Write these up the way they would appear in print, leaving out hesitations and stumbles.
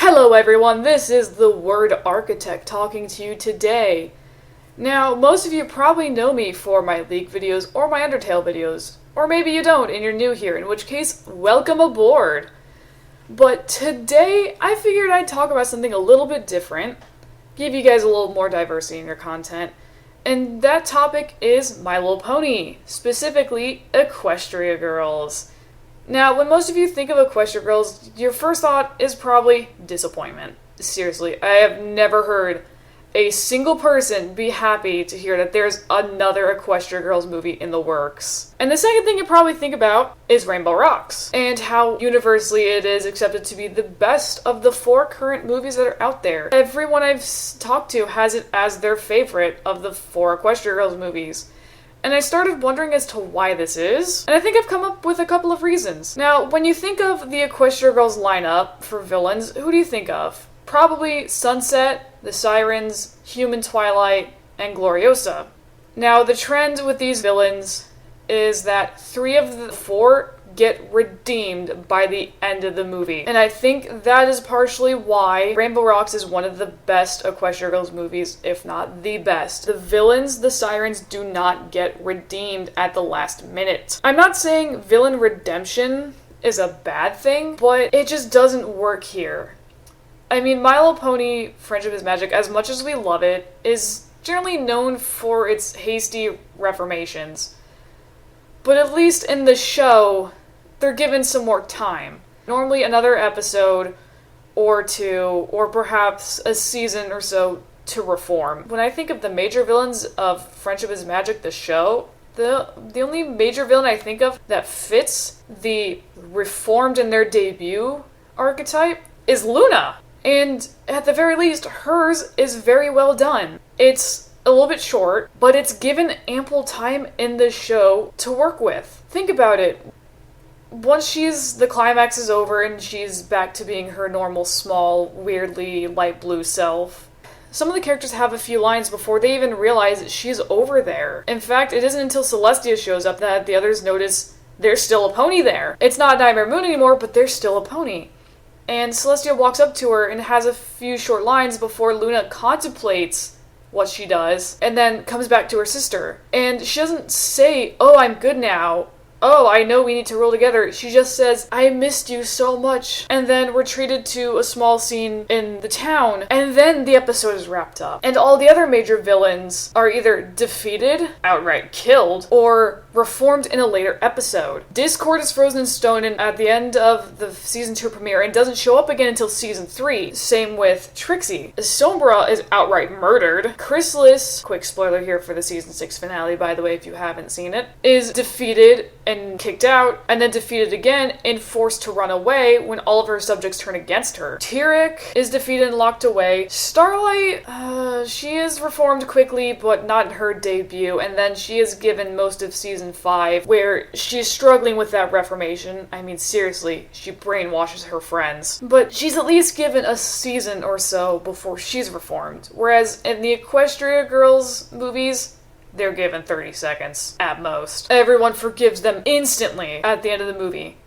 Hello everyone, this is the Word Architect talking to you today. Now, most of you probably know me for my League videos or my Undertale videos, or maybe you don't and you're new here, in which case, welcome aboard. But today, I figured I'd talk about something a little bit different, give you guys a little more diversity in your content, and that topic is My Little Pony, specifically Equestria Girls. Now, when most of you think of Equestria Girls, your first thought is probably disappointment. Seriously, I have never heard a single person be happy to hear that there's another Equestria Girls movie in the works. And the second thing you probably think about is Rainbow Rocks, and how universally it is accepted to be the best of the 4 current movies that are out there. Everyone I've talked to has it as their favorite of the 4 Equestria Girls movies. And I started wondering as to why this is, and I think I've come up with a couple of reasons. Now, when you think of the Equestria Girls lineup for villains, who do you think of? Probably Sunset, the Sirens, Human Twilight, and Gloriosa. Now, the trend with these villains is that 3 of the 4 get redeemed by the end of the movie. And I think that is partially why Rainbow Rocks is one of the best Equestria Girls movies, if not the best. The villains, the Sirens, do not get redeemed at the last minute. I'm not saying villain redemption is a bad thing, but it just doesn't work here. I mean, My Little Pony Friendship is Magic, as much as we love it, is generally known for its hasty reformations. But at least in the show, they're given some more time. Normally another episode or 2, or perhaps a season or so to reform. When I think of the major villains of Friendship is Magic, the show, the only major villain I think of that fits the reformed in their debut archetype is Luna. And at the very least, hers is very well done. It's a little bit short, but it's given ample time in the show to work with. Think about it. Once the climax is over and she's back to being her normal, small, weirdly light blue self, some of the characters have a few lines before they even realize that she's over there. In fact, it isn't until Celestia shows up that the others notice there's still a pony there. It's not Nightmare Moon anymore, but there's still a pony. And Celestia walks up to her and has a few short lines before Luna contemplates what she does, and then comes back to her sister. And she doesn't say, "Oh, I'm good now. Oh, I know we need to roll together." She just says, "I missed you so much." And then we're treated to a small scene in the town, and then the episode is wrapped up. And all the other major villains are either defeated, outright killed, or reformed in a later episode. Discord is frozen in stone at the end of the season 2 premiere and doesn't show up again until season 3. Same with Trixie. Sombra is outright murdered. Chrysalis, quick spoiler here for the season 6 finale, by the way, if you haven't seen it, is defeated and kicked out, and then defeated again and forced to run away when all of her subjects turn against her. Tyrek is defeated and locked away. Starlight, she is reformed quickly, but not in her debut, and then she is given most of season 5, where she's struggling with that reformation. I mean, seriously, she brainwashes her friends. But she's at least given a season or so before she's reformed, whereas in the Equestria Girls movies, they're given 30 seconds, at most. Everyone forgives them instantly at the end of the movie.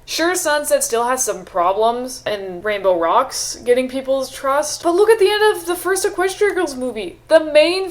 Sure, Sunset still has some problems in Rainbow Rocks getting people's trust, but look at the end of the first Equestria Girls movie. The main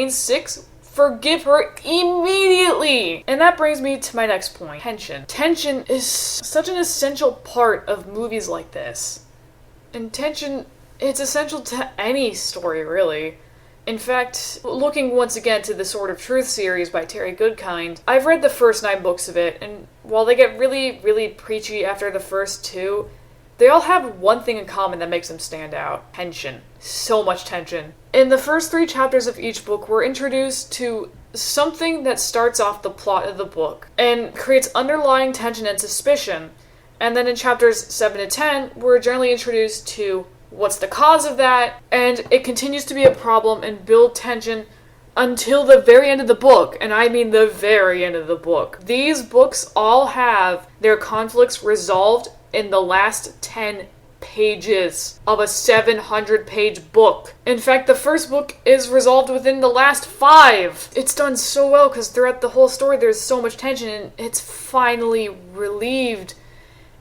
6 forgive her immediately! And that brings me to my next point. Tension. Tension is such an essential part of movies like this. And tension, it's essential to any story, really. In fact, looking once again to the Sword of Truth series by Terry Goodkind, I've read the first 9 books of it, and while they get really, really preachy after the first 2, they all have one thing in common that makes them stand out. Tension. So much tension. In the first 3 chapters of each book, we're introduced to something that starts off the plot of the book and creates underlying tension and suspicion. And then in chapters 7 to 10, we're generally introduced to what's the cause of that, and it continues to be a problem and build tension until the very end of the book, and I mean the very end of the book. These books all have their conflicts resolved in the last 10 pages of a 700-page book. In fact, the first book is resolved within the last 5. It's done so well because throughout the whole story there's so much tension, and it's finally relieved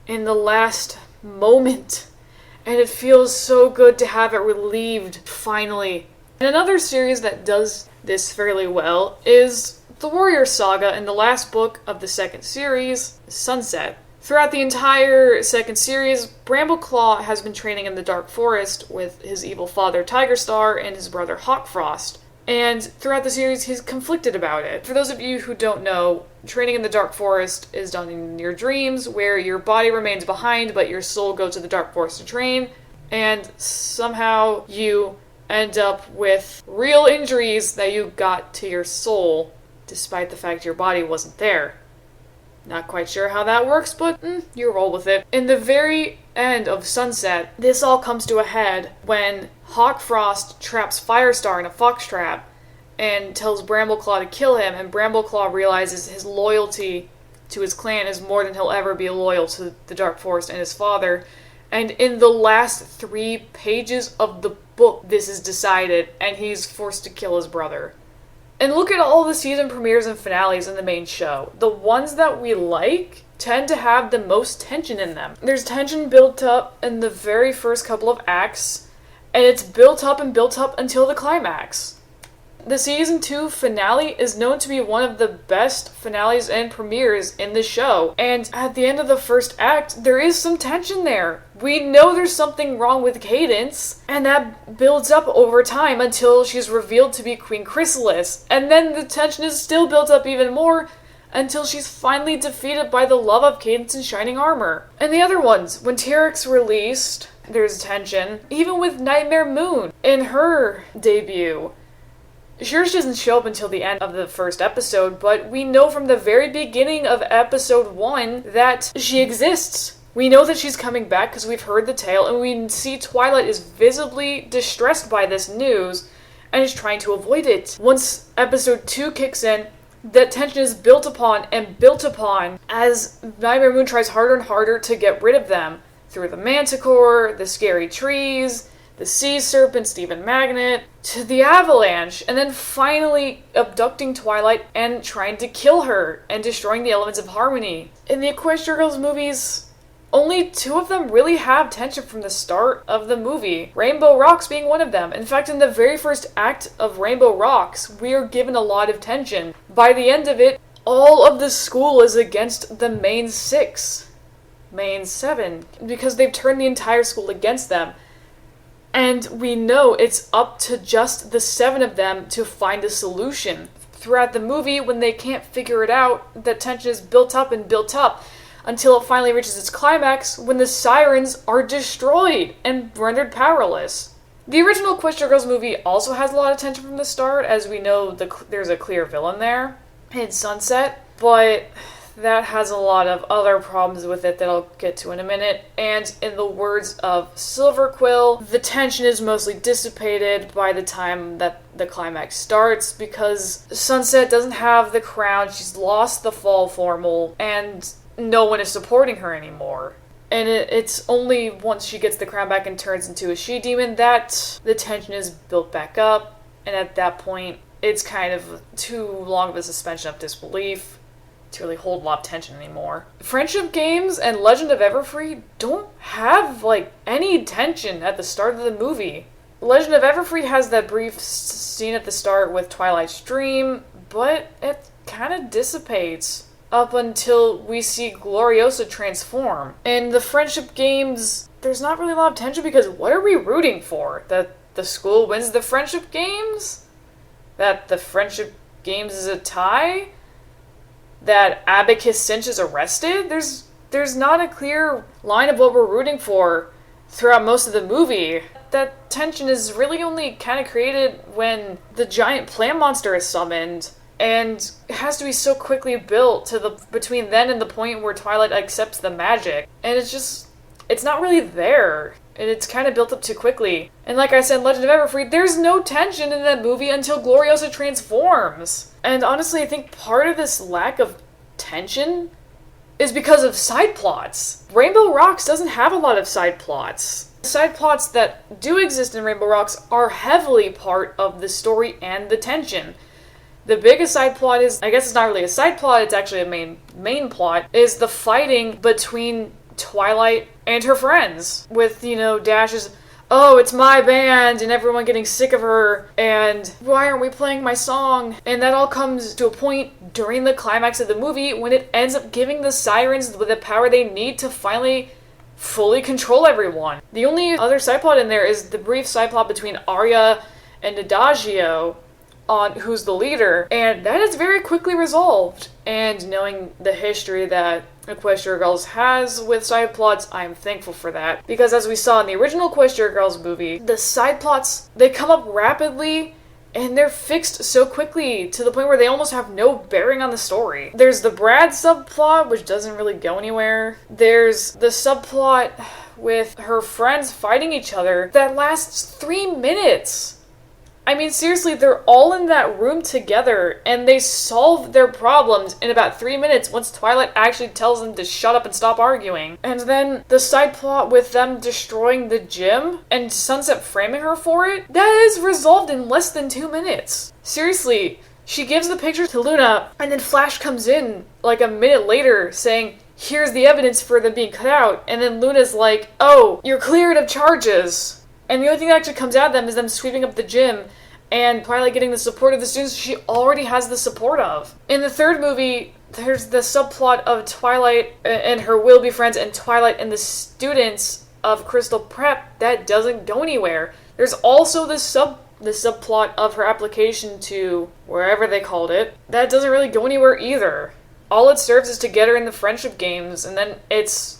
in the last moment. and it feels so good to have it relieved, finally. And another series that does this fairly well is the Warrior Saga in the last book of the second series, Sunset. Throughout the entire second series, Brambleclaw has been training in the Dark Forest with his evil father Tigerstar and his brother Hawkfrost. And throughout the series, he's conflicted about it. For those of you who don't know, training in the Dark Forest is done in your dreams, where your body remains behind, but your soul goes to the Dark Forest to train, and somehow you end up with real injuries that you got to your soul, despite the fact your body wasn't there. Not quite sure how that works, but you roll with it. In the very end of Sunset, this all comes to a head when Hawkfrost traps Firestar in a fox trap and tells Brambleclaw to kill him, and Brambleclaw realizes his loyalty to his clan is more than he'll ever be loyal to the Dark Forest and his father. And in the last 3 pages of the book, this is decided, and he's forced to kill his brother. And look at all the season premieres and finales in the main show. The ones that we like tend to have the most tension in them. There's tension built up in the very first couple of acts, and it's built up until the climax. The season 2 finale is known to be one of the best finales and premieres in the show. And at the end of the first act, there is some tension there. We know there's something wrong with Cadence, and that builds up over time until she's revealed to be Queen Chrysalis. And then the tension is still built up even more until she's finally defeated by the love of Cadence in shining armor. And the other ones, when Tyrik's released, there's tension. Even with Nightmare Moon in her debut. Sure, she doesn't show up until the end of the first episode, but we know from the very beginning of episode 1 that she exists. We know that she's coming back because we've heard the tale, and we see Twilight is visibly distressed by this news and is trying to avoid it. Once episode 2 kicks in, that tension is built upon as Nightmare Moon tries harder and harder to get rid of them through the Manticore, the scary trees, the sea serpent, Stephen Magnet, to the avalanche, and then finally abducting Twilight and trying to kill her and destroying the elements of harmony. In the Equestria Girls movies, only 2 of them really have tension from the start of the movie, Rainbow Rocks being one of them. In fact, in the very first act of Rainbow Rocks, we are given a lot of tension. By the end of it, all of the school is against the main 7, because they've turned the entire school against them. And we know it's up to just the 7 of them to find a solution. Throughout the movie, when they can't figure it out, that tension is built up until it finally reaches its climax when the sirens are destroyed and rendered powerless. The original Equestria Girls movie also has a lot of tension from the start, as we know there's a clear villain there in Sunset, but that has a lot of other problems with it that I'll get to in a minute. And in the words of Silver-Quill, the tension is mostly dissipated by the time that the climax starts because Sunset doesn't have the crown, she's lost the fall formal, and no one is supporting her anymore. And it's only once she gets the crown back and turns into a she-demon that the tension is built back up, and at that point, it's kind of too long of a suspension of disbelief to really hold a lot of tension anymore. Friendship Games and Legend of Everfree don't have, any tension at the start of the movie. Legend of Everfree has that brief scene at the start with Twilight's dream, but it kind of dissipates up until we see Gloriosa transform. In the Friendship Games, there's not really a lot of tension because what are we rooting for? That the school wins the Friendship Games? That the Friendship Games is a tie? That Abacus Cinch is arrested? There's not a clear line of what we're rooting for throughout most of the movie. That tension is really only kind of created when the giant plant monster is summoned, and it has to be so quickly built to between then and the point where Twilight accepts the magic. And it's not really there. And it's kind of built up too quickly. And like I said in Legend of Everfree, there's no tension in that movie until Gloriosa transforms. And honestly, I think part of this lack of tension is because of side plots. Rainbow Rocks doesn't have a lot of side plots. The side plots that do exist in Rainbow Rocks are heavily part of the story and the tension. The biggest side plot is, I guess it's not really a side plot, it's actually a main plot, is the fighting between Twilight and her friends. With, Dash's, "Oh, it's my band," and everyone getting sick of her, and "Why aren't we playing my song?" And that all comes to a point during the climax of the movie when it ends up giving the sirens the power they need to finally fully control everyone. The only other side plot in there is the brief side plot between Arya and Adagio on who's the leader, and that is very quickly resolved. And knowing the history that Equestria Girls has with side plots, I'm thankful for that. Because as we saw in the original Equestria Girls movie, the side plots, they come up rapidly and they're fixed so quickly to the point where they almost have no bearing on the story. There's the Brad subplot, which doesn't really go anywhere. There's the subplot with her friends fighting each other that lasts 3 minutes. I mean, seriously, they're all in that room together, and they solve their problems in about 3 minutes once Twilight actually tells them to shut up and stop arguing. And then the side plot with them destroying the gym and Sunset framing her for it, that is resolved in less than 2 minutes. Seriously, she gives the picture to Luna, and then Flash comes in like a minute later saying, "Here's the evidence for them being cut out," and then Luna's like, "Oh, you're cleared of charges." And the only thing that actually comes out of them is them sweeping up the gym and Twilight getting the support of the students she already has the support of. In the third movie, there's the subplot of Twilight and her will-be friends and Twilight and the students of Crystal Prep that doesn't go anywhere. There's also the subplot of her application to wherever they called it. That doesn't really go anywhere either. All it serves is to get her in the friendship games, and then it's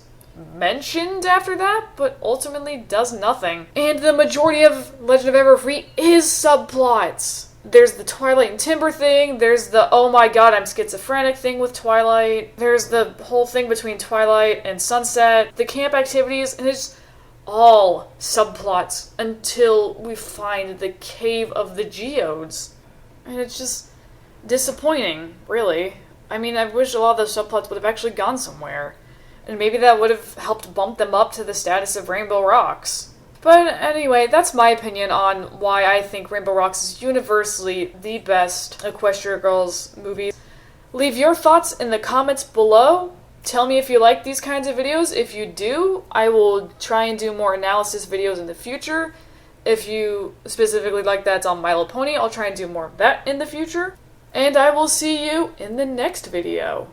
mentioned after that, but ultimately does nothing. And the majority of Legend of Everfree is subplots. There's the Twilight and Timber thing, there's the "oh my god, I'm schizophrenic" thing with Twilight, there's the whole thing between Twilight and Sunset, the camp activities, and it's all subplots until we find the Cave of the Geodes. And it's just disappointing, really. I mean, I wish a lot of those subplots would have actually gone somewhere. And maybe that would have helped bump them up to the status of Rainbow Rocks. But anyway, that's my opinion on why I think Rainbow Rocks is universally the best Equestria Girls movie. Leave your thoughts in the comments below. Tell me if you like these kinds of videos. If you do, I will try and do more analysis videos in the future. If you specifically like that's on My Little Pony, I'll try and do more of that in the future. And I will see you in the next video.